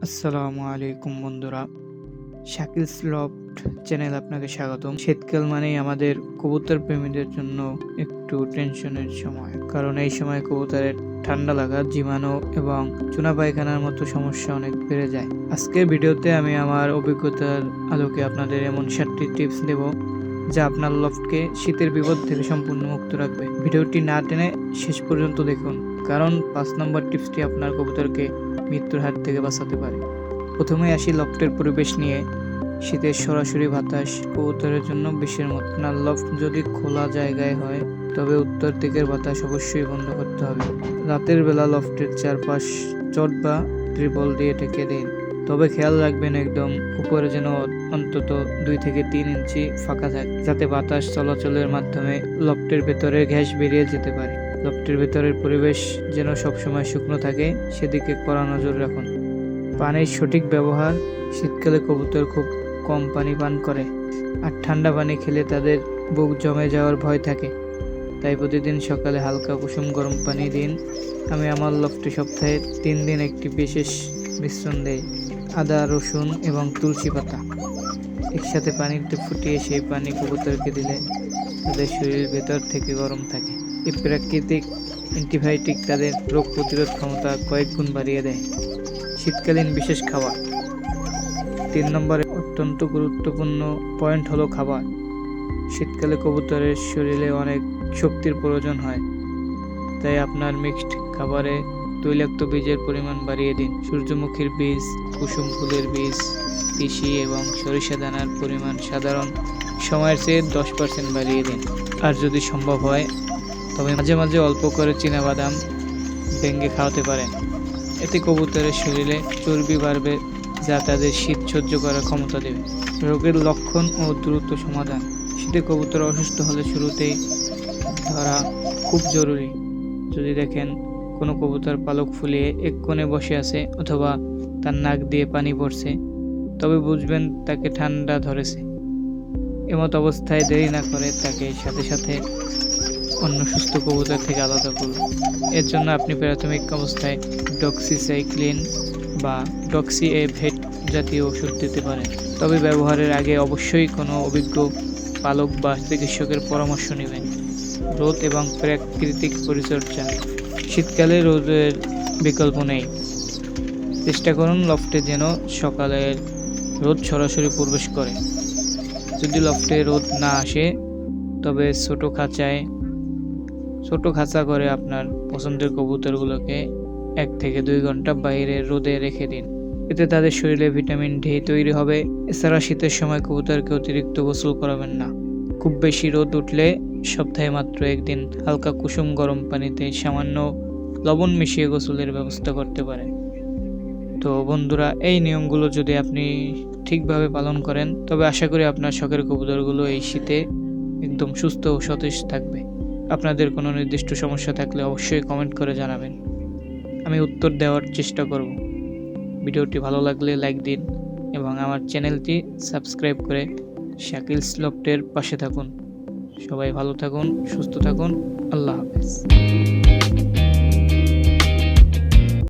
আসসালামু আলাইকুম বন্ধুরা, শাকিলস লফট চ্যানেল আপনাকে স্বাগতম। শীতকাল মানেই আমাদের কবুতর প্রেমীদের জন্য একটু টেনশনের সময়, কারণ এই সময় কবুতরের ঠান্ডা লাগা, জীবাণু এবং চুনা পায়খানার মতো সমস্যা অনেক বেড়ে যায়। আজকের ভিডিওতে আমি আমার অভিজ্ঞতার আলোকে আপনাদের এমন 7টি টিপস দেব যা আপনার লফটকে শীতের বিপদ থেকে সম্পূর্ণ মুক্ত রাখবে। ভিডিওটি না টেনে শেষ পর্যন্ত দেখুন, কারণ 5 নম্বর টিপসটি আপনার কবুতরকে মৃত্যুর হাত থেকে বাঁচাতে পারে। প্রথমে আসি লফটের পরিবেশ নিয়ে। শীতের সরাসরি বাতাস কবুতরের জন্য বিষের মতো। আপনার লফট যদি খোলা জায়গায় হয় তবে উত্তর দিকের বাতাস অবশ্যই বন্ধ করতে হবে। রাতের বেলা লফটের চারপাশ চট বা ত্রিপল দিয়ে ঢেকে দিন, তবে খেয়াল রাখবেন একদম উপরে যেন অন্তত 2 থেকে 3 ইঞ্চি ফাঁকা থাকে, যাতে বাতাস চলাচলের মাধ্যমে লফটের ভেতরে গ্যাস বেরিয়ে যেতে পারে। লফটের ভেতরের পরিবেশ যেন সবসময় শুকনো থাকে, সেদিকে কড়া নজর রাখুন। পানির সঠিক ব্যবহার। শীতকালে কবুতর খুব কম পানি পান করে, আর ঠান্ডা পানি খেলে তাদের বুক জমে যাওয়ার ভয় থাকে। তাই প্রতিদিন সকালে হালকা কুসুম গরম পানি দিন। আমি আমার লফটে সপ্তাহে 3 দিন একটি বিশেষ মিশ্রণ দেই, আদা, রসুন এবং তুলসী পাতা একসাথে পানিতে ফুটিয়ে সেই পানি কবুতরকে দিলে তাদের শরীরের ভেতর থেকে গরম থাকে। এই প্রাকৃতিক অ্যান্টিবায়োটিক তাদের রোগ প্রতিরোধ ক্ষমতা কয়েক গুণ বাড়িয়ে দেয়। শীতকালীন বিশেষ খাবার। 3 নম্বরে অত্যন্ত গুরুত্বপূর্ণ পয়েন্ট হলো খাবার। শীতকালে কবুতরের শরীরে অনেক শক্তির প্রয়োজন হয়, তাই আপনার মিক্সড খাবারে তৈলাক্ত বীজের পরিমাণ বাড়িয়ে দিন। সূর্যমুখীর বীজ, কুসুম ফুলের বীজ, তিসি এবং সরিষা দানার পরিমাণ সাধারণ সময়ের চেয়ে 10% বাড়িয়ে দিন। আর যদি সম্ভব হয় তবে মাঝে মাঝে অল্প করে চীনাবাদাম ভেঙে খাওয়াতে পারেন। এতে কবুতরের শরীরে চর্বি বাড়বে, যা তাদের শীত সহ্য করার ক্ষমতা দেবে। রোগের লক্ষণ ও দ্রুত সমাধান। শীতে কবুতর অসুস্থ হলে শুরুতেই ধরা খুব জরুরি। যদি দেখেন কোনো কবুতর পালক ফুলিয়ে এক কোণে বসে আছে অথবা তার নাক দিয়ে পানি পড়ছে, তবে বুঝবেন তাকে ঠান্ডা ধরেছে। এমত অবস্থায় দেরি না করে তাকে সাথে সাথে অন্য সুস্থ কবুতর থেকে আলাদা করুন। এর জন্য আপনি প্রাথমিক অবস্থায় ডক্সিসাইক্লিন বা ডক্সি-এ-ভেট জাতীয় ওষুধ দিতে পারেন, তবে ব্যবহারের আগে অবশ্যই কোনো অভিজ্ঞ পালক বা চিকিৎসকের পরামর্শ নেবেন। রোদ এবং প্রাকৃতিক পরিচর্যা। শীতকালে রোদের বিকল্প নেই। চেষ্টা করুন লফটে যেন সকালের রোদ সরাসরি প্রবেশ করে। যদি লফটে রোদ না আসে তবে ছোট খাঁচা করে আপনার পছন্দের কবুতরগুলোকে 1 থেকে 2 ঘন্টা বাইরে রোদে রেখে দিন। এতে তাদের শরীরে ভিটামিন ডি তৈরি হবে। এছাড়া শীতের সময় কবুতরকে অতিরিক্ত গোসল করাবেন না। খুব বেশি রোদ উঠলে সপ্তাহে মাত্র 1 দিন হালকা কুসুম গরম পানিতে সামান্য লবণ মিশিয়ে গোসলের ব্যবস্থা করতে পারেন। তো বন্ধুরা, এই নিয়মগুলো যদি আপনি ঠিকভাবে পালন করেন তবে আশা করি আপনার শখের কবুতরগুলো এই শীতে একদম সুস্থ ও সতেজ থাকবে। আপনাদের কোনো নির্দিষ্ট সমস্যা থাকলে অবশ্যই কমেন্ট করে জানাবেন, আমি উত্তর দেওয়ার চেষ্টা করব। ভিডিওটি ভালো লাগলে লাইক দিন এবং আমার চ্যানেলটি সাবস্ক্রাইব করে শাকিলস লফটের পাশে থাকুন। সবাই ভালো থাকুন, সুস্থ থাকুন। আল্লাহ হাফেজ।